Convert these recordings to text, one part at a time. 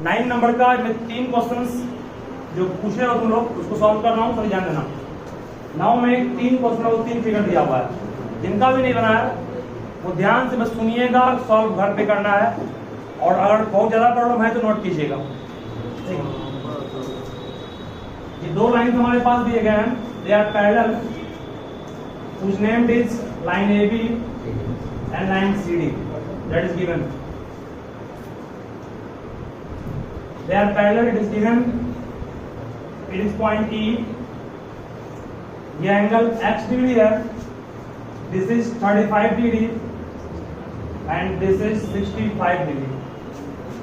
9 number का मैं 3 questions जो पूछे हो तुम लोग उसको सॉल्व कर रहा हूँ, सभी ध्यान देना। नाउ में 3 क्वेश्चन और 3 फिगर दिया हुआ है, जिनका भी नहीं बनाया वो ध्यान से बस सुनिएगा, सॉल्व घर पे करना है, और अगर बहुत ज्यादा प्रॉब्लम है तो नोट कीजिएगा। ये 2 लाइन हमारे पास दिए गए हैं, they are parallel, whose named is line AB and line CD, that is given. They are parallel, it is given, it is point E, ये एंगल x डिग्री है, this is 35 degree and this is 65 degree.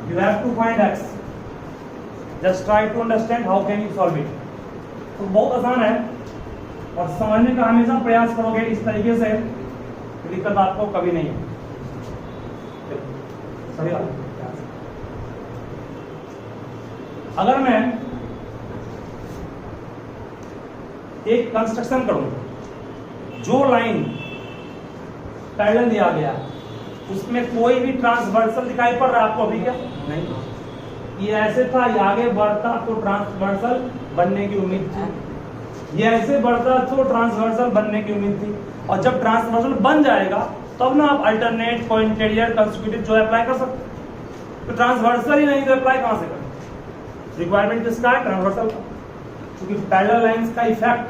You have to find x. Just try to understand how can you solve it. तो बहुत आसान है और समझने का हमेशा प्रयास करोगे इस तरीके से, दिक्कत आपको कभी नहीं है। सही बात। अगर मैं एक कंस्ट्रक्शन करूं, जो लाइन पैरेलल दिया गया उसमें कोई भी ट्रांसवर्सल दिखाई पड़ रहा है आपको अभी क्या? नहीं। ये ऐसे था, ये आगे बढ़ता तो ट्रांसवर्सल बनने की उम्मीद थी, ये ऐसे बढ़ता तो ट्रांसवर्सल बनने की उम्मीद थी, और जब ट्रांसवर्सल बन जाएगा तब ना आप अल्टरनेट, कोइंटेरियर, कंसेक्यूटिव जो अप्लाई कर सकते। तो ट्रांसवर्सल ही नहीं तो अप्लाई कहां से करें? रिक्वायरमेंट किसका है? ट्रांसवर्सल का, क्योंकि पैरेलल लाइंस का इफेक्ट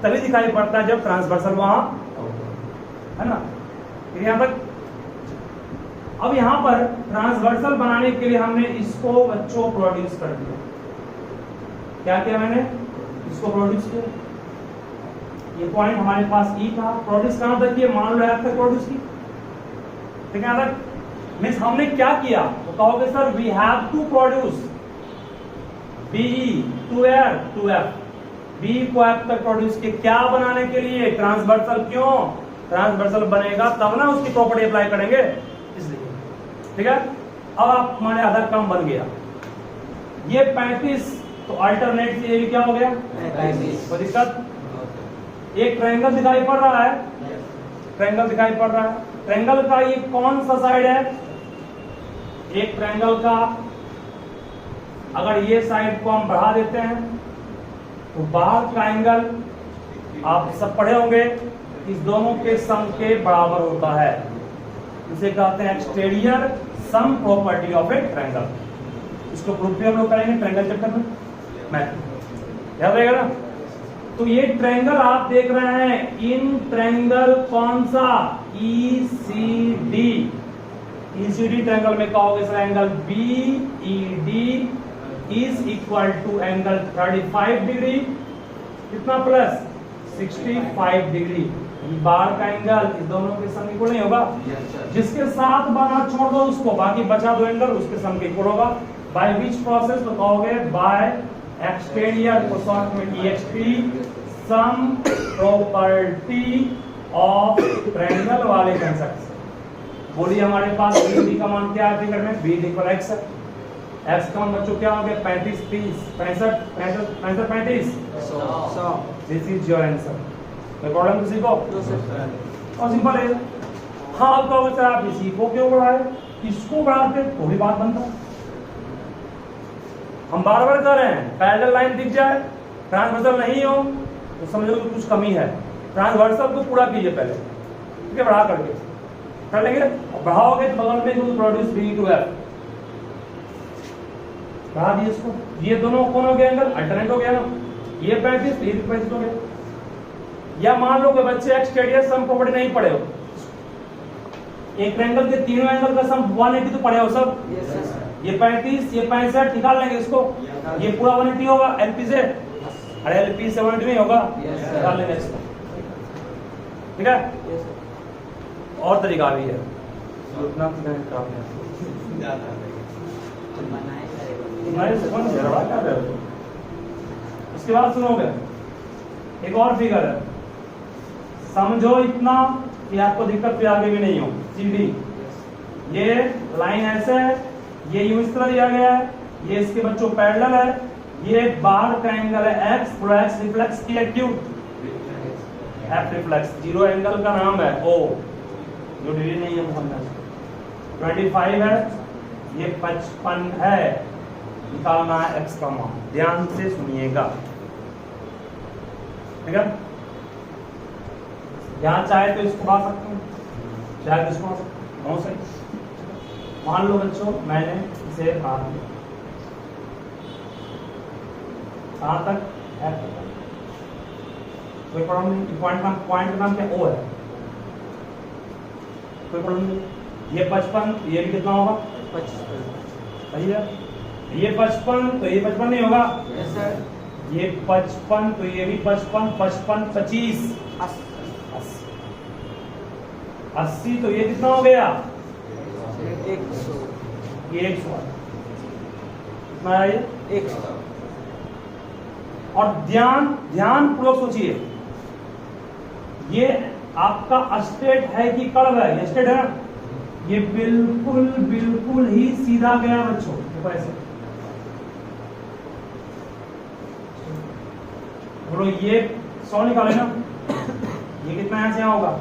तभी दिखाई पड़ता है जब ट्रांसवर्सल वहां है ना। यहां तक। अब यहां पर ट्रांसवर्सल बनाने के लिए हमने इसको बच्चों प्रोड्यूस कर दिया। क्या किया मैंने? इसको प्रोड्यूस किया। ये पॉइंट हमारे पास ई था, प्रोड्यूस कहां तक किया? मान लो यहाँ तक प्रोड्यूस की, ठीक है। तक मीन्स हमने क्या किया? तो कहोगे sir we have to produce BE to uh to F, B को एफ तक प्रोड्यूस किया। क्या बनाने के लिए? ट्रांसवर्सल। क्यों? ट्रांसवर्सल बनेगा तब ना उसकी प्रॉपर्टी अप्लाई करेंगे, इसलिए, ठीक है। अब आप हमारे आधा काम बन गया। ये 35 तो अल्टरनेट से ये भी क्या हो गया? 35। कोई दिक्कत? एक ट्रायंगल दिखाई पड़ रहा है, ट्रायंगल दिखाई पड़ रहा है। ट्रायंगल का ये कौन सा साइड है? एक ट्रायंगल का अगर ये साइड को हम बढ़ा देते हैं तो बाहर का एंगल आप सब पढ़े होंगे, इस दोनों के सम के बराबर होता है। इसे कहते हैं exterior sum property of A triangle. इसको प्रूफ भी हम लोग करेंगे ट्रायंगल चैप्टर में, मैथ याद रहेगा ना। तो ये ट्रायंगल आप देख रहे हैं, इन ट्रायंगल कौन सा? ECD। ECD ट्रायंगल में कहोगे sir angle BED is equal to angle 35 degree कितना प्लस 65 डिग्री। बाहर का एंगल इस दोनों के सम इक्वल नहीं होगा? जिसके साथ बना छोड़ दो उसको, बाकी बचा दो एंगल उसके सम के इक्वल होगा। By which process? तो कहोगे बाय एक्सटीरियर को शॉर्ट में EXT sum property of triangle वाले कंसेप्ट। बोलिए हमारे पास BD का मान क्या है फिगर में? B इक्वल x है। x का मान बच्चों क्या हो गया? 35 30 65 65 35 100। This is your answer. कोई प्रॉब्लम किसी को? और सिंपल है। हाँ अब कहोगे सर आप इसी को क्यों बढ़ाए? इसको बढ़ाते तो भी बात बनता। हम बार बार कर रहे हैं, पैरेलल लाइन दिख जाए, ट्रांसवर्सल नहीं हो तो समझ लो कि कुछ कमी है। ट्रांसवर्सल को पूरा कीजिए पहले, ठीक है, बढ़ा करके कर लेंगे। और बढ़ाओगे तो बगल में प्रोड्यूस B टू F बढ़ा दिए इसको। ये दोनों कौन हो गया? एंगल अल्टरनेट हो गया ना। ये 35 ये 35 हो गया। या मान लो कि बच्चे एक्सटीरियर सम प्रॉपर्टी नहीं पढ़े हो, एक ट्रायंगल के तीनों एंगल का सम 180 तो पढ़े हो सब? ये 35 ये 65 निकाल लेंगे इसको, ये पूरा 180 होगा LP से। अरे LP से 180 नहीं होगा? निकाल लेंगे इसको, ठीक है। और तरीका भी है, उसके बाद सुनोगे एक और फिगर है, समझो इतना कि आपको दिक्कत भी आगे भी नहीं हो। CD ये लाइन ऐसे है, ये यूं इस तरह दिया गया है, ये इसके बच्चों पैरेलल है, ये बाहर का एंगल है x, पूरा x रिफ्लेक्स की active F reflex, zero angle का नाम है O, जो डिग्री नहीं है 25 है, ये 55 है, निकालना है x का मान। ध्यान से सुनिएगा, ठीक है। यहाँ चाहे तो इसको पा सकते हैं, चाहे तो इसको पा सकते हैं, सही। मान लो बच्चों मैंने इसे पा दिया कहाँ तक, f तक, कोई प्रॉब्लम नहीं। पॉइंट का नाम क्या, O है, कोई प्रॉब्लम नहीं। ये 55, ये भी कितना होगा 55, सही है। ये 55 तो ये 55 नहीं होगा, यस सर। ये 55 तो ये भी 55, 55 25 80 तो ये कितना हो गया 100, ये 100 कितना है ये 100। और ध्यान पूर्वक सोचिए, ये आपका स्टेट है कि कर्व है, ये स्टेट है ना, ये बिल्कुल ही सीधा गया बच्चों, देखो ऐसे। बोलो ये 100 निकाले ना, ये कितना यहां से यहाँ होगा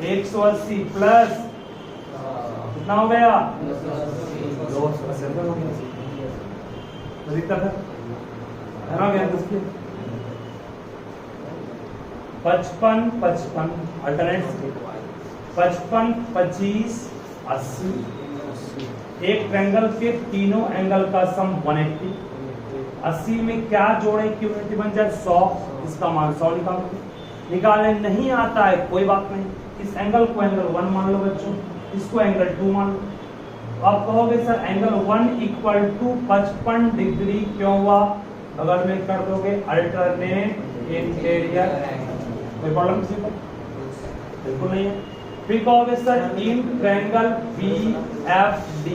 180 प्लस कितना हो गया 280 है ना, गया 55 55 अल्टरनेट 55 25 80। एक ट्रायंगल के तीनों एंगल का सम 180। 80 में क्या जोड़े कि यूनिटी बन जाए 100, इसका मान 100 निकालने नहीं आता है कोई बात नहीं। इस एंगल को एंगल 1 मान लो बच्चों, इसको एंगल 2 मान लो। आप कहोगे sir angle 1 equal to 55 degree क्यों हुआ, बगल में कर दोगे अल्टरनेट इंटीरियर, कोई प्रॉब्लम किसी को, बिल्कुल नहीं है। फिर कहोगे sir in triangle BFD,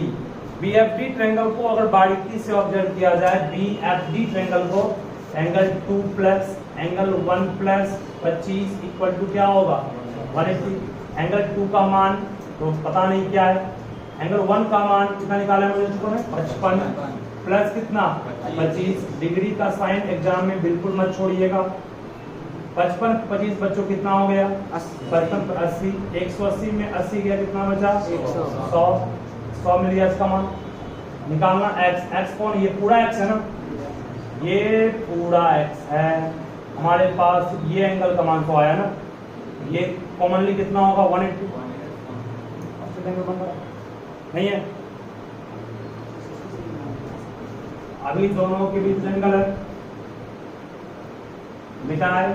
BFD triangle को अगर बारीकी से ऑब्जर्व किया जाए, BFD ट्रायंगल को angle 2 plus angle 1 plus 25 equal to क्या होगा 180। एंगल 2 का मान तो पता नहीं क्या है, एंगल 1 का मान कितना निकाला है मुझे 55 प्लस कितना 25। डिग्री का साइन एग्जाम में बिल्कुल मत छोड़िएगा। 55 25 बच्चों कितना हो गया 55 80, 180 में 80 गया कितना बचा 100 मिल गया इसका मान। निकालना x कौन, ये पूरा x है ना, ये पूरा x है हमारे पास। ये एंगल का मान तो आया ना, ये कॉमनली कितना होगा 180 नहीं है। अभी दोनों के बीच एंगल है, मिटाए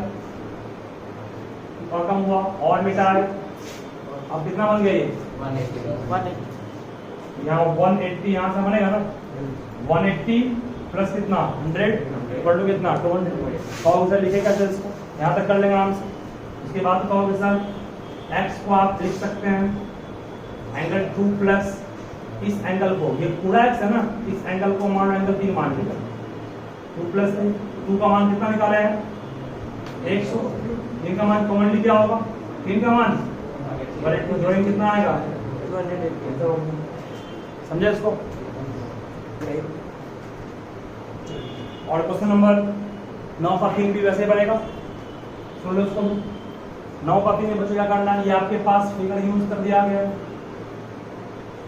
और कम हुआ और मिटाए, अब कितना बन गया ये 180। यहाँ 180 यहाँ से बनेगा ना, 180 प्लस कितना 100 इक्वल टू कितना 200। कहोगे सर लिखेगा सर इसको, यहाँ तक कर लेंगे आराम से। उसके बाद कहोगे सर x को आप लिख सकते हैं एंगल 2 प्लस इस एंगल को, ये पूरा x है ना, इस एंगल को मान एंगल 3 मान लिया 2 प्लस 2 का मान कितना निकाला है 100। 3 का मान कॉमनली क्या होगा 3 का मान जोड़ेंगे कितना आएगा 280। समझे इसको। और क्वेश्चन नंबर 9 का 3 भी वैसे बनेगा, सुन लो उसको। 9 का 3 में बच्चों क्या करना है, ये आपके पास फिगर यूज कर दिया गया है,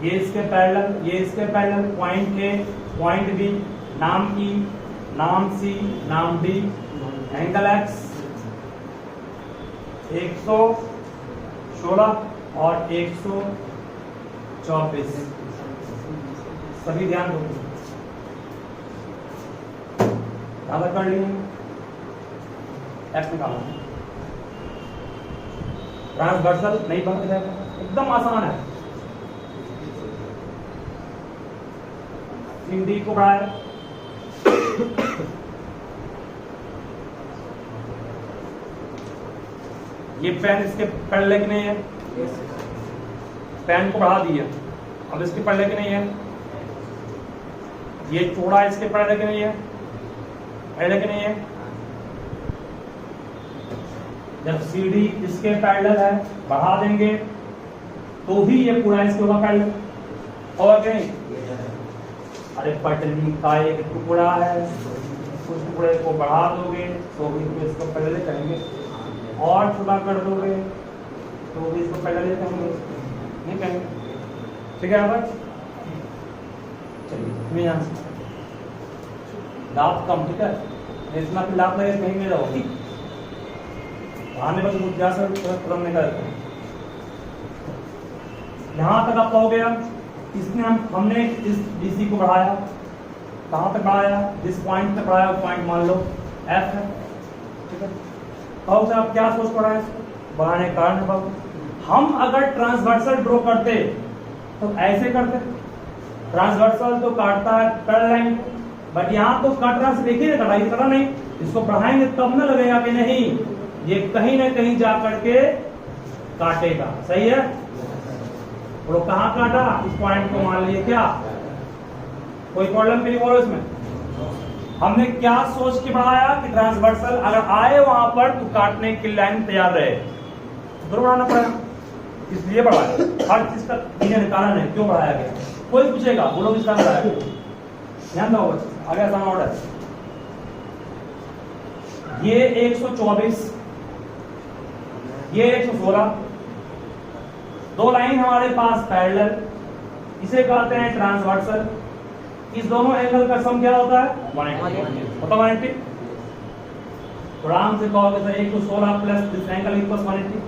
ये इसके पैरेलल, ये इसके parallel, point A point B, नाम ई नाम सी नाम डी, एंगल x 116 और 124, सभी ध्यान दो, ज्यादा कर लिए x निकालना, ट्रांसवर्सल नहीं बन जाएगा, एकदम आसान है। 3D को बढ़ाया, ये पेन इसके पैरेलल की नहीं है, पेन को बढ़ा दिया, अब इसके पैरेलल की नहीं है, ये चौड़ा इसके पैरेलल की नहीं है, पैरेलल की नहीं है। जब CD इसके पैरेलल है बढ़ा देंगे तो ही ये पूरा इसके होगा पैरेलल, और कहीं अरे पटली का एक टुकड़ा है, उस टुकड़े को बढ़ा दोगे तो भी तो इसको पैरेलल करेंगे, और छोटा कर दोगे तो भी इसको पैरेलल करेंगे, नहीं करेंगे, ठीक है। अब चलिए में यहाँ से दांत कम, ठीक है, इतना फिर दांत लगे कहीं में जाओगी आने पर तो क्या सर तुरंत निकल यहाँ तक आप कहोगे। इसमें हमने इस डीसी को बढ़ाया, कहाँ तक बढ़ाया, जिस पॉइंट तक बढ़ाया वो पॉइंट मान लो एफ है, ठीक है। कहो सर आप क्या सोच पड़ा है बढ़ाने का कारण बाबू, हम अगर ट्रांसवर्सल ड्रॉ करते तो ऐसे करते, ट्रांसवर्सल तो काटता है पैरेलल लाइन, बट यहाँ तो कट रहा सिर्फ एक ही कटा, ये कटा नहीं, इसको बढ़ाएंगे तब ना लगेगा कि नहीं ये कहीं ना कहीं जा करके काटेगा, सही है। और कहाँ काटा, इस पॉइंट को मान लीजिए, क्या कोई प्रॉब्लम नहीं बोलो इसमें। हमने क्या सोच के बढ़ाया कि ट्रांसवर्सल अगर आए वहां पर तो काटने की लाइन तैयार रहे, तो बढ़ाना पड़ेगा, इसलिए बढ़ाया। हर चीज का रीजन कारण है क्यों बढ़ाया गया, कोई पूछेगा बोलो किस कारण बढ़ाया गया, ध्यान दो। आगे आसान ऑर्डर, ये 124, ये 116, दो लाइन हमारे पास पैरेलल, इसे कहते हैं ट्रांसवर्सल। इस दोनों एंगल का सम क्या होता है 180, होता 180। तो आराम से कहोगे sir 116 plus this angle equals 180,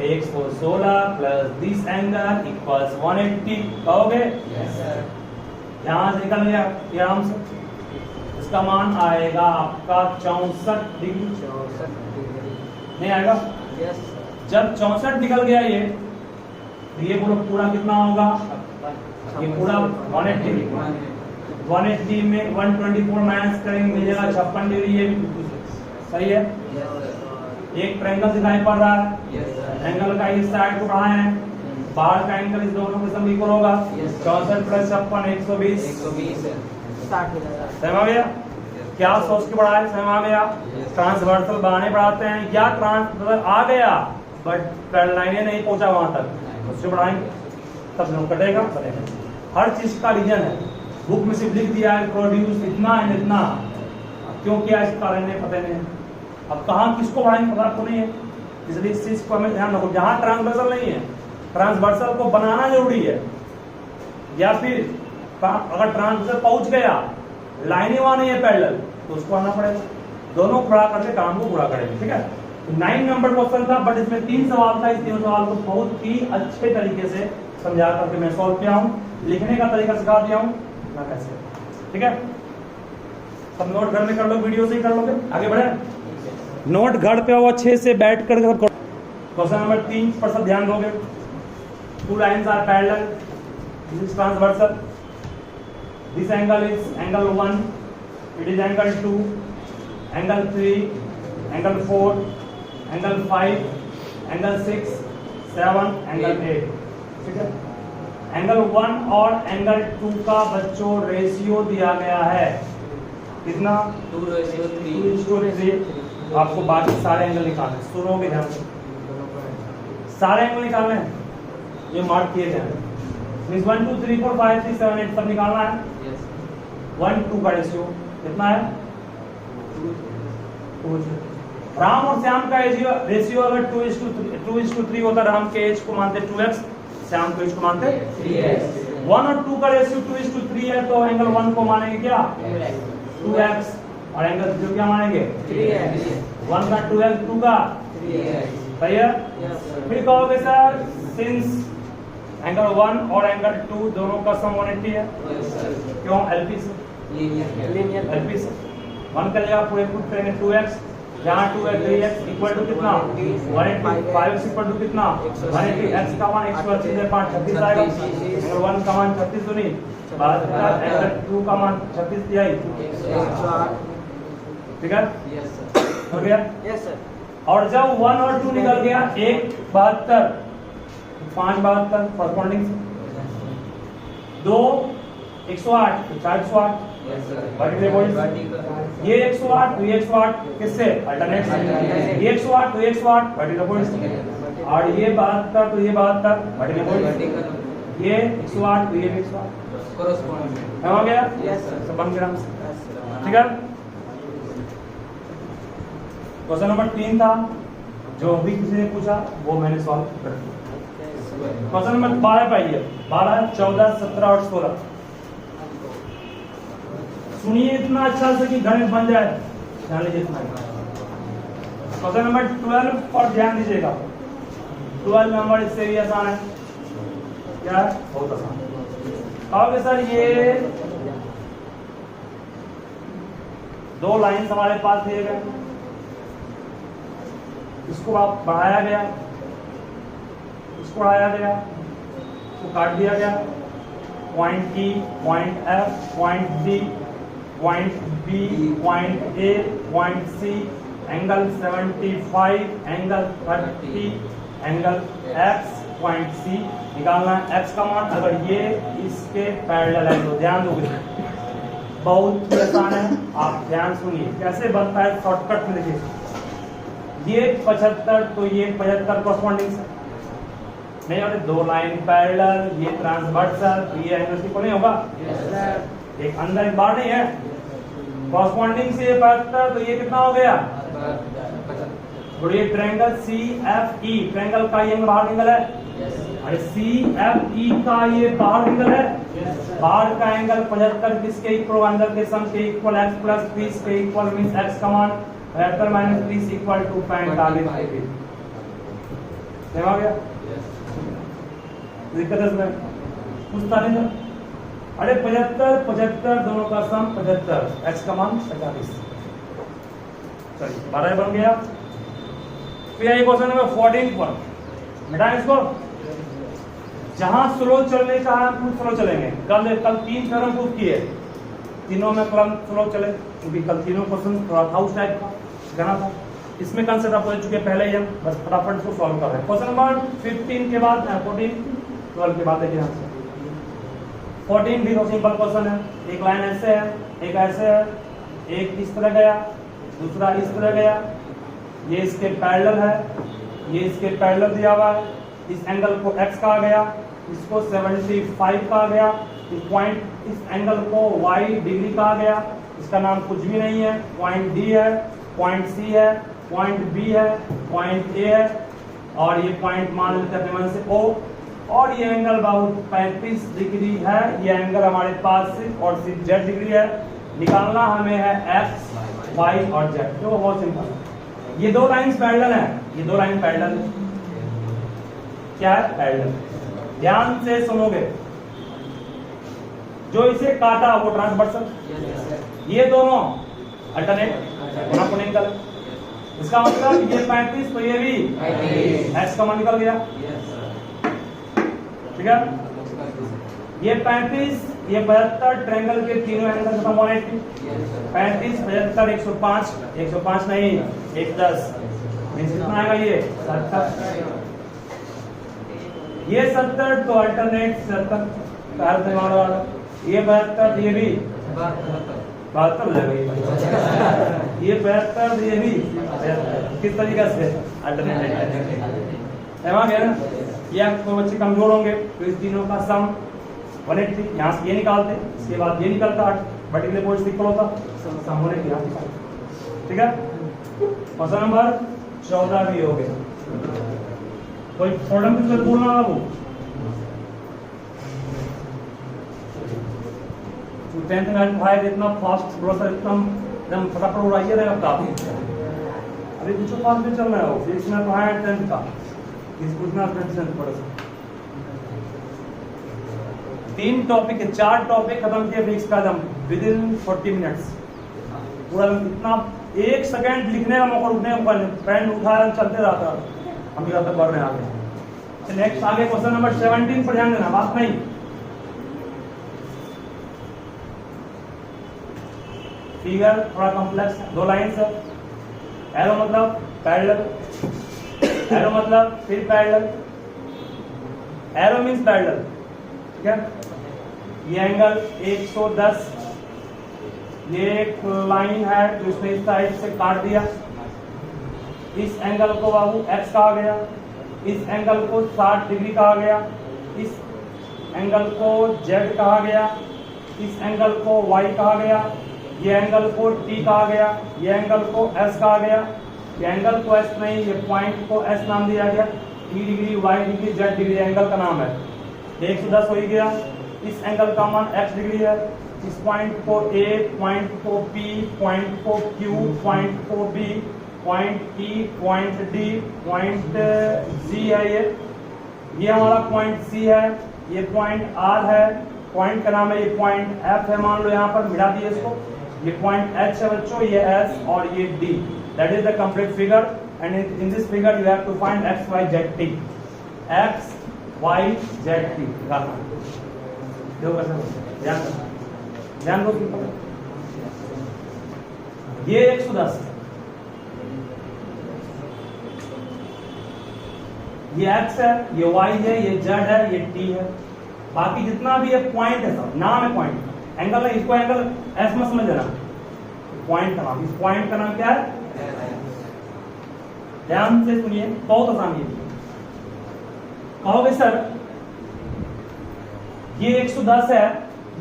116 plus this angle equals 180 कहोगे, यहां से निकल गया ये आराम से, इसका मान आएगा आपका 64 डिग्री, नहीं आएगा। जब 64 निकल गया ये, तो ये पूरा कितना होगा, ये पूरा 180 में 124 माइनस करेंगे मिलेगा 56 डिग्री, ये सही है। एक ट्रायंगल दिखाई पड़ रहा है, एंगल का इस साइड को बढ़ाए हैं, बाहर का एंगल इस दोनों के सम इक्वल होगा, 64 प्लस 56 120 समझ आ गया। क्या सोच के बढ़ाए, समझ आ गया। ट्रांसवर्सल बढ़ाने बढ़ाते हैं या ट्रांसवर्सल आ गया बट पैरेलल लाइन नहीं पहुंचा वहां तक, उससे बढ़ाएंगे तब लोग कटेगा बनेगा। हर चीज का रीजन है, बुक में सिर्फ लिख दिया है प्रोड्यूस इतना है इतना, क्यों किया इस कारण नहीं पता नहीं है। अब कहाँ किसको बढ़ाएंगे पता आपको नहीं है, इसलिए इस चीज को हमें ध्यान रखो। जहाँ ट्रांसवर्सल नहीं है, ट्रांसवर्सल को बनाना जरूरी है, या फिर अगर ट्रांसवर्सल पहुंच गया लाइन ही वहां नहीं है पैरेलल, तो उसको आना पड़ेगा। दोनों को बढ़ा करके काम को पूरा करेंगे, ठीक है। 9 नंबर क्वेश्चन था, बट इसमें 3 सवाल था। इस 3 सवाल को बहुत ही अच्छे तरीके से समझा करके मैं सॉल्व किया हूँ, लिखने का तरीका सिखा दिया हूँ ना कैसे, ठीक है। सब नोट घर में कर लो, वीडियो से ही कर लोगे, आगे बढ़े। नोट घर पे हो अच्छे से बैठ कर सब। क्वेश्चन नंबर 3 पर सब ध्यान दोगे। 2 lines are parallel, this is transversal, this angle is angle 1, it is angle 2, angle 3, angle 4, angle 5, angle 6, 7, angle 8, ठीक है। एंगल 1 और एंगल 2 का बच्चों रेशियो दिया गया है, कितना 2:3। आपको बाकी सारे एंगल निकालने, सुनोगे ध्यान से, सारे एंगल निकालने हैं, ये मार्क किए गए हैं। 1 2 3 4 5 6 7 8 सब निकालना है। 1 2 का रेशियो कितना है 2। राम और श्याम का रेशियो अगर 2:3 होता, राम के एज को मानते 2x, श्याम के एज को मानते 3x। 1 और 2 का रेशियो 2:3 है, तो एंगल 1 को मानेंगे क्या 2x, और एंगल 2 क्या मानेंगे 3x। 1 का 2x, 2 का 3x, सही है। फिर कहोगे सर सिंस एंगल 1 और एंगल 2 दोनों का सम 180 है, क्यों एलपी से, लीनियर एलपी से। 1 का जगह पूरे पुट करेंगे 2x, यहाँ 2x 3x इक्वल टू कितना 180, 5x इक्वल टू कितना 180, x का मान 180 से 5 36 आएगा। एंगल 1 का मान 36 तो नहीं, एंगल 2 का मान 36 दिया ही, ठीक है, हो गया। और जब 1 और 2 निकल गया 1:72, 5:72 कॉरस्पॉन्डिंग, 2 108 तो 408, ये 108 तो ये 108 किससे अल्टरनेट से, ये 108 तो ये 108 वर्टिकल पॉइंट, और ये 72 तो ये 72 वर्टिकल पॉइंट, ये 108 तो ये 108 कॉरस्पॉन्डिंग, हो गया। सब बन गया, ठीक है। क्वेश्चन नंबर 3 था, जो भी किसी ने पूछा वो मैंने सॉल्व कर दिया। क्वेश्चन नंबर 12 पाइए, 12 14 17 और 16 सुनिए इतना अच्छा से कि गणित बन जाए। ध्यान लीजिए इतना। क्वेश्चन नंबर 12 पर ध्यान दीजिएगा। 12 नंबर इससे भी आसान है। क्या है? बहुत आसान। कहोगे सर ये दो लाइन हमारे पास दिए गए, इसको आप बढ़ाया गया, इसको बढ़ाया गया, इसको काट दिया गया, point E, point F, point D, point B, point A, point C, angle 75, angle 30, angle X, point C निकालना है। X का मान अगर ये इसके पैरेलल है तो ध्यान दोगे, बहुत आसान है। आप ध्यान सुनिए कैसे बनता है, शॉर्टकट में देखिए। ये 75 तो ये 75 कॉरस्पॉन्डिंग से नहीं होते, दो लाइन पैरेलल, ये ट्रांसवर्सल, तो ये एंगल इक्वल नहीं होगा। एक अंदर एक बाहर नहीं है, कॉरस्पॉन्डिंग से ये 75 तो ये कितना हो गया। और ये ट्रायंगल CFE, ट्रायंगल का ये बाहर एंगल है, अरे CFE का ये बाहर एंगल है। बाहर का एंगल 75 किसके इक्वल, अंदर के सम के इक्वल, x प्लस 30 के इक्वल, मींस x का मान 75 माइनस 30 इक्वल टू 45। समझ आ गया? दिक्कत है इसमें पूछता नहीं था। अरे 75 दोनों का सम 75, x का मान 45। चलिए 12 बन गया। फिर ये क्वेश्चन नंबर 14 पर मिटाएं इसको। जहां स्लो चलने का है हम स्लो चलेंगे। कल 3 थ्योरम प्रूव किए, तीनों में कल स्लो चले, क्योंकि कल तीनों क्वेश्चन थोड़ा था उस टाइप का जाना था। इसमें कंसेप्ट आप पढ़ चुके पहले ही, हम बस फटाफट इसको सॉल्व कर रहे हैं। क्वेश्चन नंबर 15 के बाद 14 12 के बाद देखिए यहाँ से 14 भी तो सिंपल क्वेश्चन है। एक लाइन ऐसे है, एक ऐसे है, एक इस तरह गया, दूसरा इस तरह गया, ये इसके पैरेलल है, ये इसके पैरेलल दिया हुआ है। इस एंगल को x कहा गया, इसको 75 कहा गया, इस पॉइंट इस एंगल को y डिग्री कहा गया, इसका नाम कुछ भी नहीं है। पॉइंट D है, पॉइंट C है, पॉइंट B है, पॉइंट A है, और ये पॉइंट मान लेते हैं मन से O, और ये एंगल बहुत 35 डिग्री है। ये एंगल हमारे पास सिर्फ और सिर्फ Z डिग्री है। निकालना हमें है x, y और z। तो बहुत सिंपल है। ये दो लाइंस पैरेलल हैं, ये दो लाइन पैरेलल है। क्या है? पैरेलल। ध्यान से सुनोगे, जो इसे काटा वो ट्रांसवर्सल, ये दोनों अल्टरनेट एंगल। इसका मतलब ये 35 तो ये भी x का मान निकल गया, ठीक है। ये 35 ये 72 ट्रायंगल के तीनों एंगल का 180, 35 75 105, 105 नहीं 110, मींस कितना आएगा ये 70। ये 70 तो अल्टरनेट 70 कार से मारो, ये 72 ये भी 72 हो जाएगा ये 72 ये भी किस तरीके से अल्टरनेट है ना। ये आपको बच्चे कमजोर होंगे तो इस तीनों का सम 180, यहाँ से ये निकालते, इसके बाद ये निकलता, वर्टिकल फोर्स इक्वल होता, सम 180 यहाँ निकालते, ठीक है। क्वेश्चन नंबर 14 भी हो गया। कोई प्रॉब्लम किसमें बोलना है वो 10th में भाई इतना फास्ट प्रोसेस एकदम फटाफट उड़ाइए रहेगा काफी। अभी कुछ फास्ट में चल रहा है वो फिजिक्स में पढ़ाया 10th का, इस पूछना 10th पढ़े 3 टॉपिक 4 टॉपिक खत्म किए फिजिक्स का एकदम विद इन 40 मिनट्स। पूरा इतना 1 सेकंड लिखने का मौका रुकने का पेन उठाया चलते रहता, हम भी तक बढ़ रहे हैं आगे। नेक्स्ट आगे क्वेश्चन नंबर 17 पर ध्यान देना, बात नहीं। फिगर थोड़ा कॉम्प्लेक्स, 2 लाइंस है, एरो मतलब पैरेलल, एरो मतलब फिर पैरेलल, एरो मींस पैरेलल, ठीक है। ये एंगल 110, ये एक लाइन है जो इसने इस साइड से काट दिया। इस एंगल को बाबू x कहा गया, इस एंगल को 60 डिग्री कहा गया, इस एंगल को z कहा गया, इस एंगल को y कहा गया, ये एंगल को t कहा गया, ये एंगल को s कहा गया, ये एंगल को s नहीं, ये पॉइंट को s नाम दिया गया। t degree, y degree, z degree angle का नाम है। 110 हो ही गया। इस एंगल का मान x डिग्री है, इस पॉइंट को ए, पॉइंट को पी, पॉइंट को क्यू, पॉइंट को B, point E, point D, point C है ये हमारा पॉइंट सी है, ये पॉइंट आर है, पॉइंट का नाम है ये पॉइंट एफ है, मान लो यहाँ पर मिटा दिए इसको, ये पॉइंट एच है बच्चों, ये एस और ये D. That is the complete figure and in this figure you have to find X Y Z T, X Y Z T. ध्यान दो, ये 110 है, ये x है, ये y है, ये z है, ये t है, बाकी जितना भी ये पॉइंट है सब नाम है पॉइंट, एंगल है, इसको एंगल एस मत समझ लेना, पॉइंट का नाम, इस पॉइंट का नाम क्या है? ध्यान से सुनिए, बहुत आसान है। कहोगे सर ये 110 है,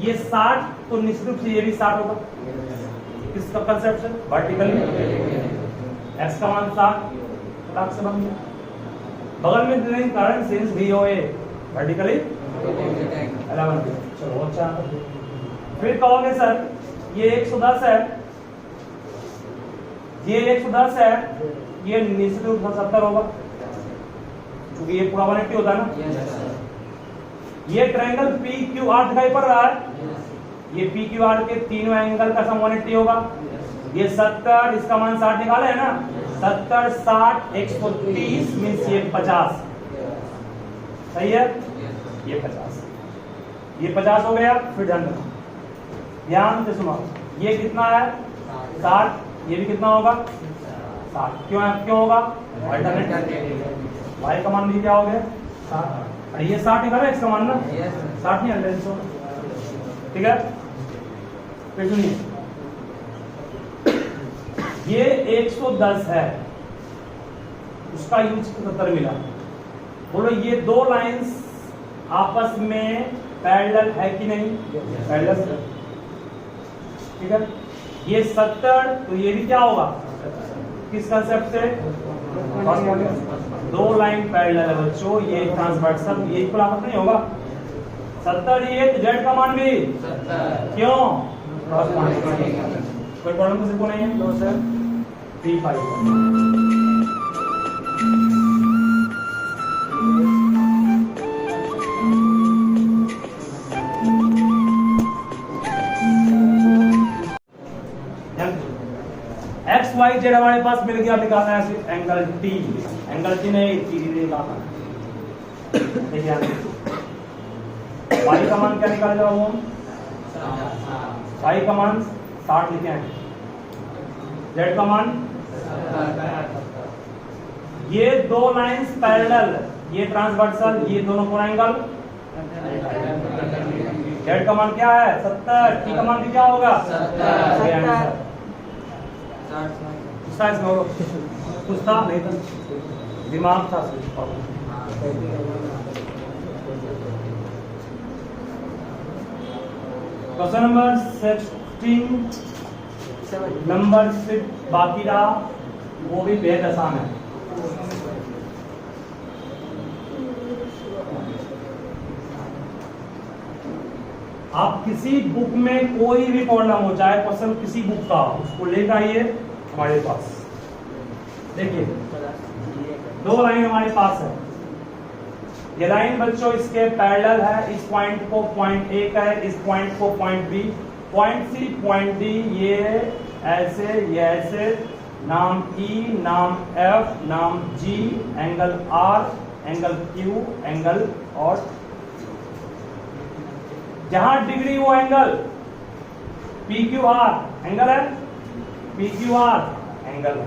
ये 60, तो निश्चित रूप से ये भी 60 होगा, किसका कंसेप्ट है? वर्टिकली, x का मान 60 लाख से बन गया, बगल में देने के कारण सिंस VOA वर्टिकली 11। चलो अच्छा, फिर कहोगे सर ये 110 है, ये 110 है, ये निश्चित रूप से 70 होगा, क्योंकि ये पूरा 180 होता है ना। ये ट्रायंगल PQR दिखाई पड़ रहा है, ये PQR के तीनों एंगल का सम 180 होगा, ये 70, इसका मान 60 निकाले है ना, 70 60 130 मीन्स ये 50, सही है, ये 50, ये 50 हो गया। फिर ध्यान से सुनो, ये कितना है? 60, ये भी कितना होगा? 60। क्यों होगा? y का मान भी क्या हो गया? 60, अरे ये 60 निकाला x का मान ना, 60 नहीं 100, ठीक है। फिर सुनिए, ये 110 है, उसका यूज 70 मिला, बोलो ये दो लाइंस आपस में पैरेलल है कि नहीं? पैरेलल, ठीक है। ये 70, तो ये भी क्या होगा? किस कंसेप्ट से? दो लाइन पैरेलल है बच्चों, ये ट्रांसवर्सल, ये इक्वल आपस नहीं होगा। 70 ये, तो जेड का मान भी 70, क्यों? कोई प्रॉब्लम किसी को नहीं है? No sir, P5। X Y Z हमारे पास मिल गया, निकालना है सिर्फ एंगल टी, एंगल टी नहीं टी निकालना है। देखिए वाई का मान क्या निकालेगा वो? वाई का मान 60 लिखे हैं, जेड का मान, ये दो लाइंस पैरेलल, ये ट्रांसवर्सल, ये दोनों कोण एंगल, जेड का मान क्या है? 70, टी का मान भी क्या होगा? 70। कुछ था नहीं था, दिमाग था। क्वेश्चन नंबर 16 नंबर सिर्फ बाकी रहा, वो भी बेहद आसान है। आप किसी बुक में कोई भी प्रॉब्लम हो, चाहे क्वेश्चन किसी बुक का, उसको लेकर आइए हमारे पास। देखिए दो लाइन हमारे पास है, ये लाइन बच्चों इसके पैरेलल है, इस पॉइंट को पॉइंट ए का है, इस पॉइंट को point B, point C point D, ये ऐसे, नाम ई, नाम एफ, नाम G, angle R, angle Q, angle, और जहां डिग्री वो एंगल PQR एंगल है, PQR एंगल है,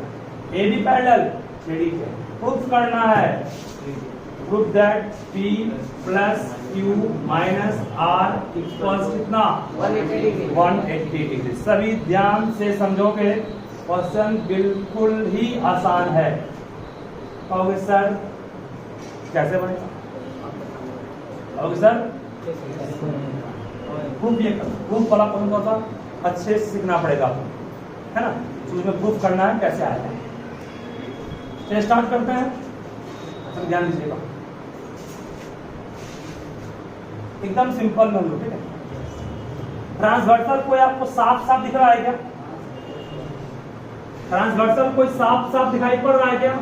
AB पैरेलल CD के। प्रूफ करना है, proof that P plus Q minus R equals कितना? 180 डिग्री। सभी ध्यान से समझोगे, क्वेश्चन बिल्कुल ही आसान है। कहोगे सर कैसे बनेगा? कहोगे सर प्रूफ, ये प्रूफ वाला कौन सा अच्छे से सीखना पड़ेगा, है ना। तो उसमें प्रूफ करना है कैसे आएगा। चलिए स्टार्ट करते हैं, तो ध्यान दीजिएगा, एकदम सिंपल में लो, ठीक है। ट्रांसवर्सल कोई आपको साफ साफ दिख रहा है क्या? ट्रांसवर्सल कोई साफ साफ दिखाई पड़ रहा है क्या?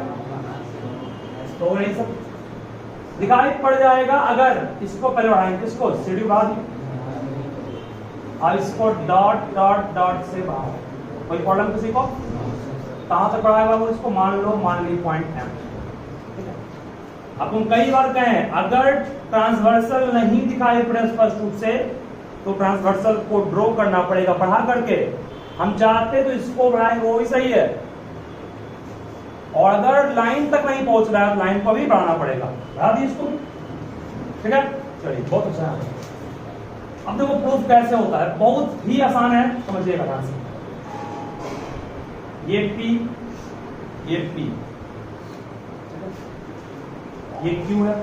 तो नहीं सब दिखाई पड़ जाएगा अगर इसको पहले बढ़ाएंगे, इसको सीढ़ी बढ़ा दी और इसको डॉट डॉट डॉट से बढ़ाओ। कोई प्रॉब्लम किसी को? कहां तक बढ़ाएगा वो? इसको मान ली पॉइंट एम। अब तुम कई बार कहें अगर ट्रांसवर्सल नहीं दिखाई पड़े स्पष्ट रूप से तो ट्रांसवर्सल को ड्रॉ करना पड़ेगा बढ़ा करके। हम चाहते तो इसको बढ़ाएं, वो भी सही है। और अगर लाइन तक नहीं पहुंच रहा है तो लाइन को भी बढ़ाना पड़ेगा। बढ़ा दी इसको, ठीक है। चलिए बहुत अच्छा है। अब देखो प्रूफ कैसे होता है, बहुत ही आसान है, समझिएगा ध्यान से। ये P, ये P, ये Q है।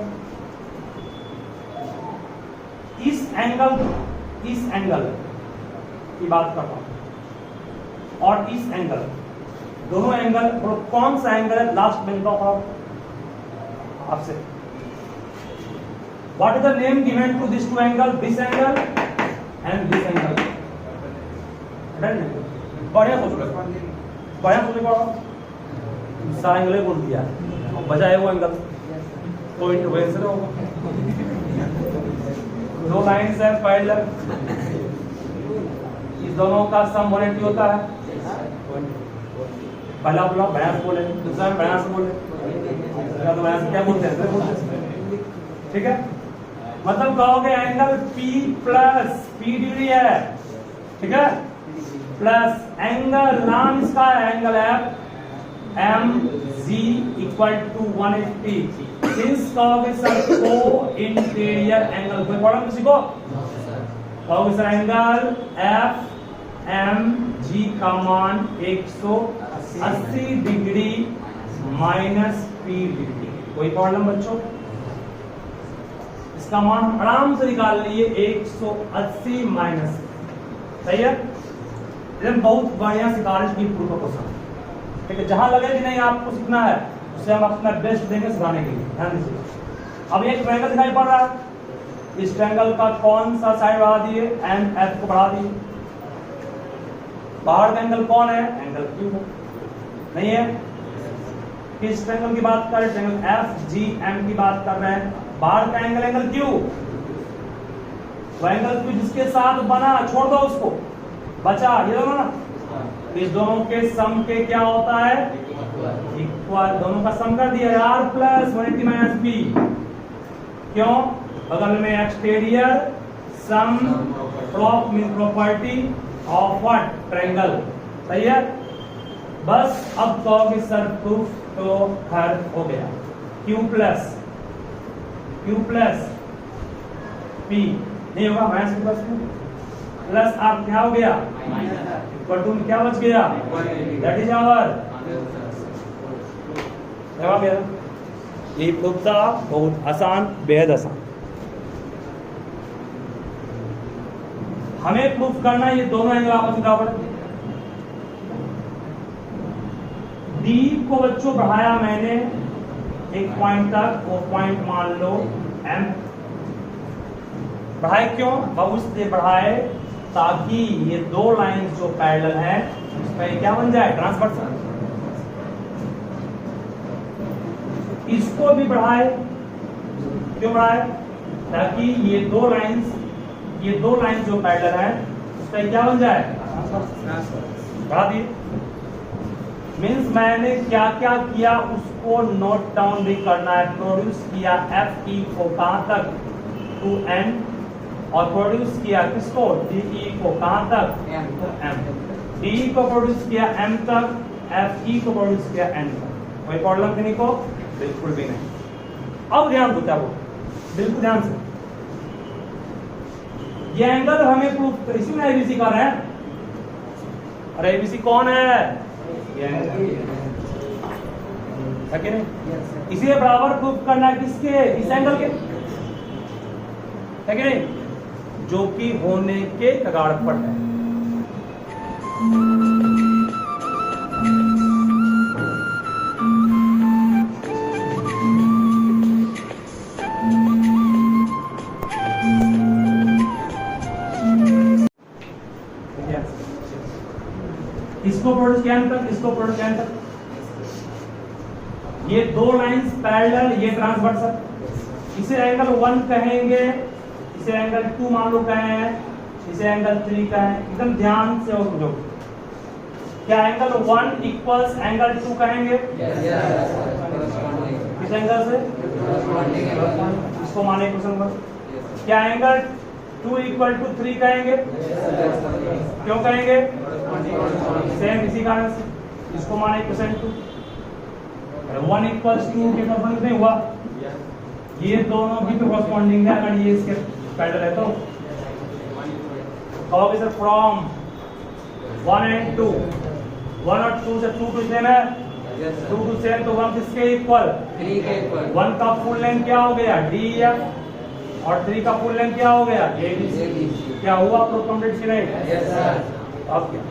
इस एंगल की बात करता हूं और इस एंगल, दोनों एंगल, और कौन सा एंगल है लास्ट में बताओ आपसे। What is the name given to this two angle? This angle and this angle. बढ़िया सोचो, बढ़िया सोचो। सारा एंगल बोल दिया, बजाय वो एंगल तो इंटरवेंशन होगा। दो लाइन्स है पैरेलल, इस दोनों का सम 180 होता है। पहला बोला बयास बोले, दूसरा में बयास बोले, तो बयास क्या बोलते हैं? ठीक है, मतलब कहोगे angle P plus P degree है, ठीक है, प्लस एंगल नाम इसका है angle MG equal to 180। Since कहोगे सर को इंटीरियर एंगल, कोई प्रॉब्लम किसी को? कहोगे सर एंगल FMG का मान 180 डिग्री माइनस P डिग्री। कोई प्रॉब्लम बच्चों? इसका मान आराम से निकाल लिए 180 माइनस, सही है। बहुत बढ़िया सिकारिश की प्रूफ का क्वेश्चन, ठीक है। जहां लगे कि नहीं आपको सीखना है उससे हम अपना बेस्ट देंगे सिखाने के लिए, ध्यान दीजिए। अब एक ट्रायंगल दिखाई पड़ रहा है, इस ट्रायंगल का कौन सा साइड बढ़ा दिए? MF को बढ़ा दिए। बाहर का एंगल कौन है? एंगल Q नहीं है। किस ट्रायंगल की बात कर रहे हैं? ट्रायंगल FGM की बात कर रहे हैं। बाहर का एंगल Q, वो एंगल Q जिसके साथ बना, छोड़ दो उसको, बचा ये दोनों ना, इस दोनों के सम के क्या होता है? इक्वल। दोनों का सम कर दिया R प्लस 180 माइनस P। क्यों? बगल में exterior sum property of what? Triangle, सही है। बस अब कहोगे सर प्रूफ तो हर हो गया। Q प्लस P नहीं होगा, माइनस प्लस प्लस आप क्या हो गया? इक्वल टू क्या बच गया? दैट इज आवर जवाब। यही प्रूफ था, बहुत आसान, बेहद आसान। हमें प्रूफ करना है ये दोनों एंगल आपस में बराबर। डी को बच्चों बढ़ाया मैंने एक पॉइंट तक, वो पॉइंट मान लो M। बढ़ाए क्यों? बहुत इसलिए बढ़ाए ताकि ये दो लाइंस जो पैरेलल हैं उसमें क्या बन जाए? ट्रांसवर्सल। इसको भी बढ़ाए, क्यों बढ़ाए? ताकि ये दो लाइंस जो पैरेलल हैं उसमें क्या बन जाए? बढ़ा दिए। मीन्स मैंने क्या क्या किया उसको नोट डाउन भी करना है। प्रोड्यूस किया FE को कहां तक? टू N, और प्रोड्यूस किया किसको? DE को कहां तक? M। DE को प्रोड्यूस किया M तक, FE को प्रोड्यूस किया N तक। कोई प्रॉब्लम किसी को? बिल्कुल भी नहीं। अब ध्यान दो क्या बोल, बिल्कुल ध्यान से। ये एंगल हमें प्रूफ इसी में ABC कर रहे हैं। और ABC कौन है? ये नहीं, इसीलिए बराबर प्रूफ करना है किसके? इस एंगल के, है कि नहीं, जो कि होने के कगार पर है। इसको प्रोड्यूस किया तक, इसको प्रोड्यूस किया तक, ये दो लाइंस पैरेलल, ये ट्रांसवर्सल, इसे एंगल 1 कहेंगे, इसे एंगल 2 मान लो कहें, इसे एंगल 3 कहें। एकदम ध्यान से और समझो, क्या एंगल 1 इक्वल्स एंगल 2 कहेंगे? किस एंगल से? इसको माने क्वेश्चन पर। क्या एंगल 2 इक्वल टू 3 कहेंगे? क्यों कहेंगे? सेम इसी कारण से, इसको माने क्वेश्चन 2। 1 इक्वल्स 2 के कॉरेस्पॉन्डिंग नहीं हुआ, ये दोनों भी तो कॉरेस्पॉन्डिंग है अगर ये इसके पैरेलल है तो। कहोगे सर फ्रॉम 1 एंड 2, 1 और 2 से 2 टू सेम है, 2 टू सेम तो 1 किसके इक्वल? 3 के इक्वल। 1 का फुल लेंथ क्या हो गया? DF, और 3 का फुल लेंथ क्या हो गया? ABC। क्या हुआ? आपको कंप्लीट की नहीं? Yes sir. अब क्या